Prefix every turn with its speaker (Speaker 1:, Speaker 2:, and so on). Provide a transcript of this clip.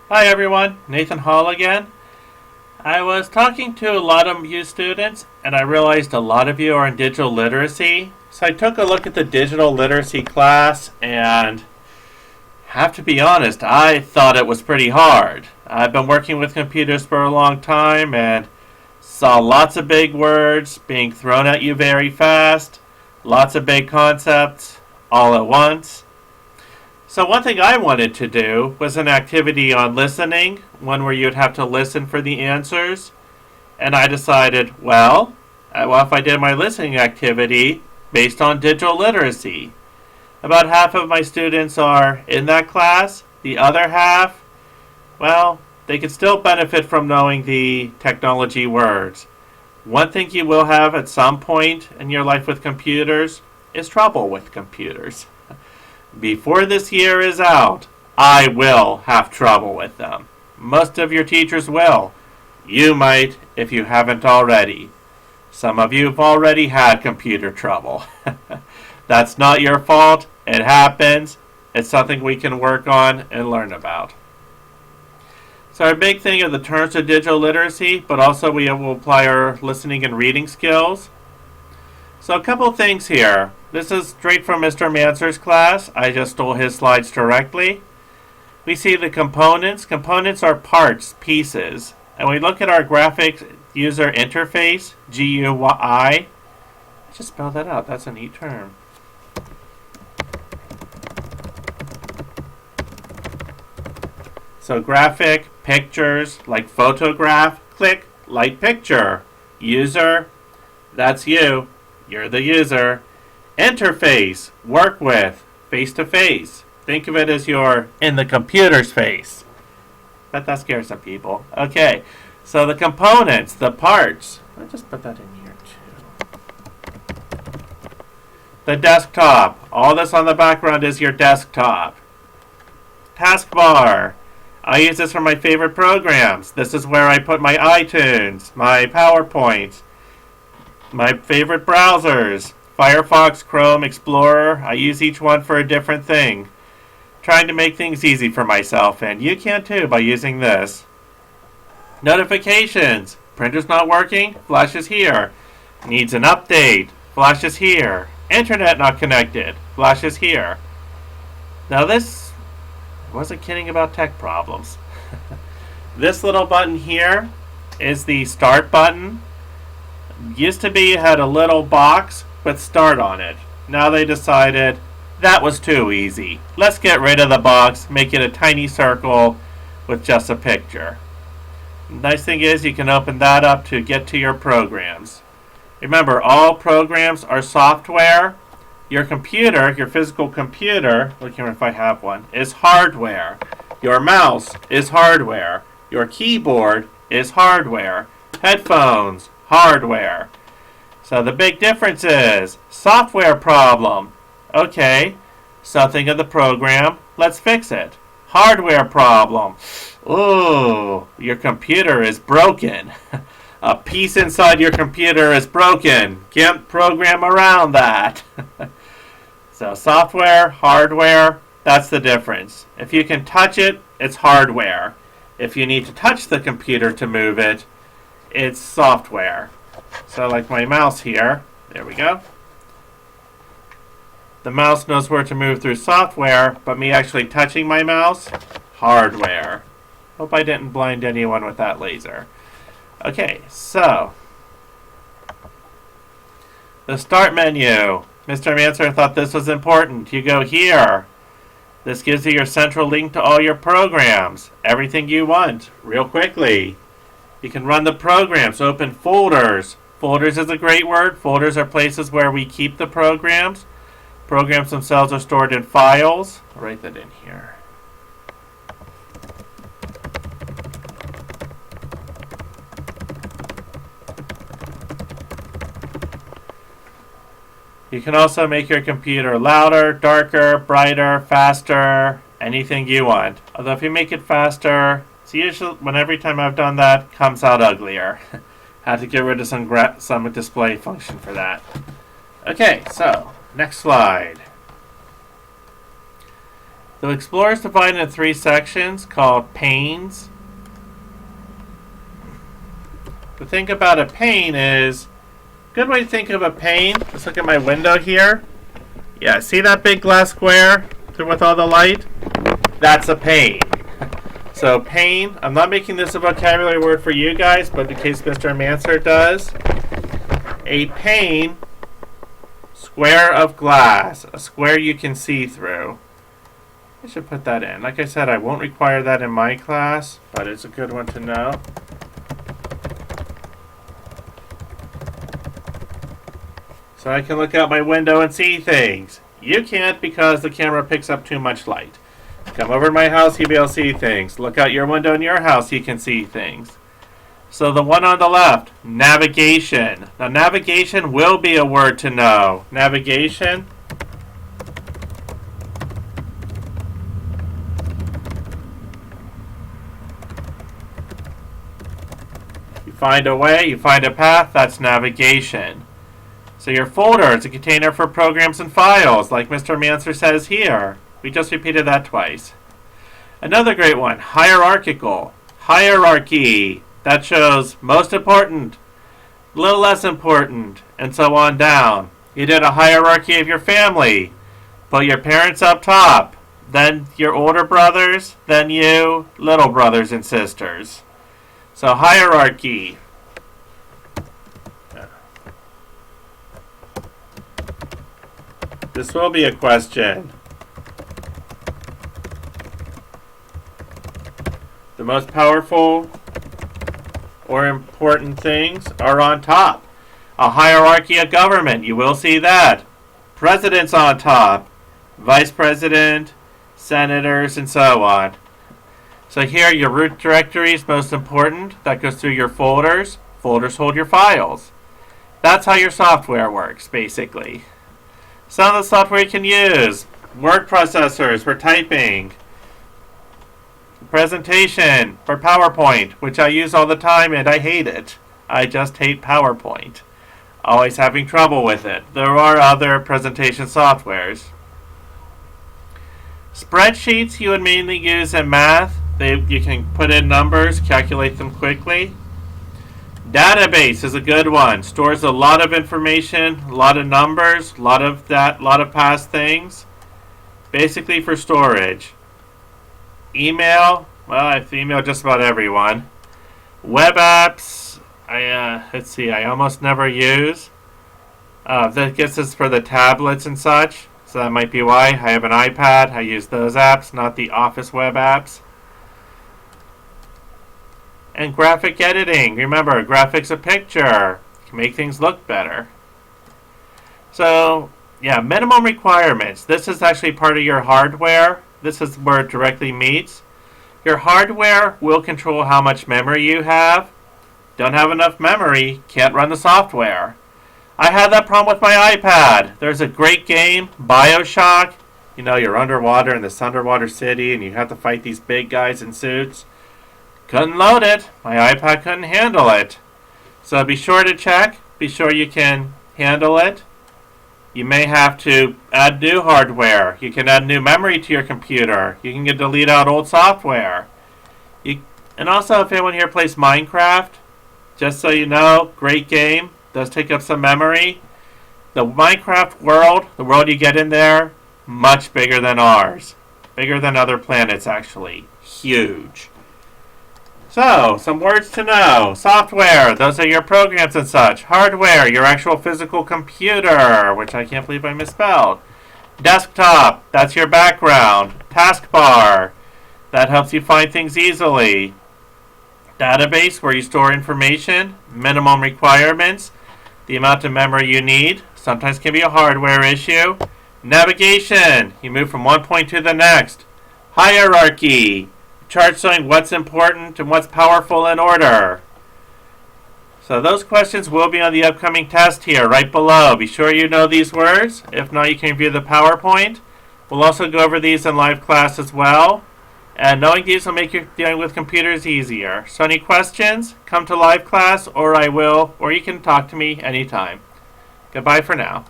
Speaker 1: Hi everyone, Nathan Hall again. I was talking to a lot of you students and I realized a lot of you are in digital literacy. So I took a look at the digital literacy class and have to be honest, I thought it was pretty hard. I've been working with computers for a long time and saw lots of big words being thrown at you very fast, lots of big concepts all at once. So one thing I wanted to do was an activity on listening, one where you'd have to listen for the answers. And I decided, what if I did my listening activity based on digital literacy? About half of my students are in that class. The other half, they could still benefit from knowing the technology words. One thing you will have at some point in your life with computers is trouble with computers. Before this year is out, I will have trouble with them. Most of your teachers will. You might if you haven't already. Some of you have already had computer trouble. That's not your fault. It happens. It's something we can work on and learn about. So our big thing are the terms of digital literacy, but also we will apply our listening and reading skills. So a couple things here. This is straight from Mr. Manser's class. I just stole his slides directly. We see the components. Components are parts, pieces. And we look at our graphic user interface, GUI. Just spell that out. That's a neat term. So graphic, pictures, like photograph, click, light picture. User, that's you. You're the user. Interface, work with, face-to-face. Think of it as you're in the computer's face. Bet that scares some people. Okay, so the components, the parts. I'll just put that in here too. The desktop. All this on the background is your desktop. Taskbar. I use this for my favorite programs. This is where I put my iTunes, my PowerPoint, my favorite browsers. Firefox, Chrome, Explorer. I use each one for a different thing. Trying to make things easy for myself, and you can too by using this. Notifications. Printer's not working? Flash is here. Needs an update? Flash is here. Internet not connected? Flash is here. Now this, I wasn't kidding about tech problems. This little button here is the start button. Used to be, it had a little box with start on it. Now they decided that was too easy. Let's get rid of the box, make it a tiny circle with just a picture. Nice thing is you can open that up to get to your programs. Remember, all programs are software. Your computer, your physical computer, looking if I have one, is hardware. Your mouse is hardware. Your keyboard is hardware. Headphones, hardware. So the big difference is software problem. Okay, something of the program. Let's fix it. Hardware problem. Ooh, your computer is broken. A piece inside your computer is broken. Can't program around that. So software, hardware, that's the difference. If you can touch it, it's hardware. If you need to touch the computer to move it, it's software. So like my mouse here, there we go. The mouse knows where to move through software, but me actually touching my mouse, hardware. Hope I didn't blind anyone with that laser. Okay, so the start menu. Mr. Manser thought this was important. You go here. This gives you your central link to all your programs. Everything you want, real quickly. You can run the programs, open folders. Folders is a great word. Folders are places where we keep the programs. Programs themselves are stored in files. I'll write that in here. You can also make your computer louder, darker, brighter, faster, anything you want. Although if you make it faster, it's usually, when every time I've done that, comes out uglier. Had to get rid of some display function for that. Okay, so next slide. The Explorer is divided into 3 sections called panes. The thing about a pane is, good way to think of a pane, let's look at my window here. Yeah, see that big glass square with all the light? That's a pane. So pane, I'm not making this a vocabulary word for you guys, but in case Mr. Manser does. A pane, square of glass, a square you can see through. I should put that in. Like I said, I won't require that in my class, but it's a good one to know. So I can look out my window and see things. You can't because the camera picks up too much light. Come over to my house, you'll be able to see things. Look out your window in your house, you can see things. So the one on the left, navigation. Now navigation will be a word to know. Navigation. You find a way, you find a path, that's navigation. So your folder is a container for programs and files, like Mr. Manser says here. We just repeated that twice. Another great one, hierarchical. Hierarchy. That shows most important, a little less important, and so on down. You did a hierarchy of your family. Put your parents up top, then your older brothers, then you, little brothers and sisters. So hierarchy. This will be a question. The most powerful or important things are on top. A hierarchy of government, you will see that. President's on top. Vice president, senators, and so on. So here, your root directory is most important. That goes through your folders. Folders hold your files. That's how your software works, basically. Some of the software you can use. Word processors for typing. Presentation for PowerPoint, which I use all the time and I hate it. I just hate PowerPoint. Always having trouble with it. There are other presentation softwares. Spreadsheets you would mainly use in math. You can put in numbers, calculate them quickly. Database is a good one. Stores a lot of information, a lot of numbers, a lot of past things. Basically for storage. Email, well, I've emailed just about everyone. Web apps, I almost never use. That gets us for the tablets and such, so that might be why. I have an iPad, I use those apps, not the Office web apps. And graphic editing, remember, graphics a picture, can make things look better. So, yeah, minimum requirements. This is actually part of your hardware. This is where it directly meets. Your hardware will control how much memory you have. Don't have enough memory, can't run the software. I had that problem with my iPad. There's a great game, BioShock. You know, you're underwater in this underwater city and you have to fight these big guys in suits. Couldn't load it. My iPad couldn't handle it. So be sure to check. Be sure you can handle it. You may have to add new hardware. You can add new memory to your computer. You can delete out old software. And also, if anyone here plays Minecraft, just so you know, great game. Does take up some memory. The Minecraft world, the world you get in there, much bigger than ours. Bigger than other planets, actually. Huge. So, some words to know. Software, those are your programs and such. Hardware, your actual physical computer, which I can't believe I misspelled. Desktop, that's your background. Taskbar, that helps you find things easily. Database, where you store information. Minimum requirements, the amount of memory you need. Sometimes can be a hardware issue. Navigation, you move from one point to the next. Hierarchy, chart showing what's important and what's powerful in order. So those questions will be on the upcoming test here, right below. Be sure you know these words. If not, you can view the PowerPoint. We'll also go over these in live class as well. And knowing these will make your dealing with computers easier. So any questions, come to live class, or you can talk to me anytime. Goodbye for now.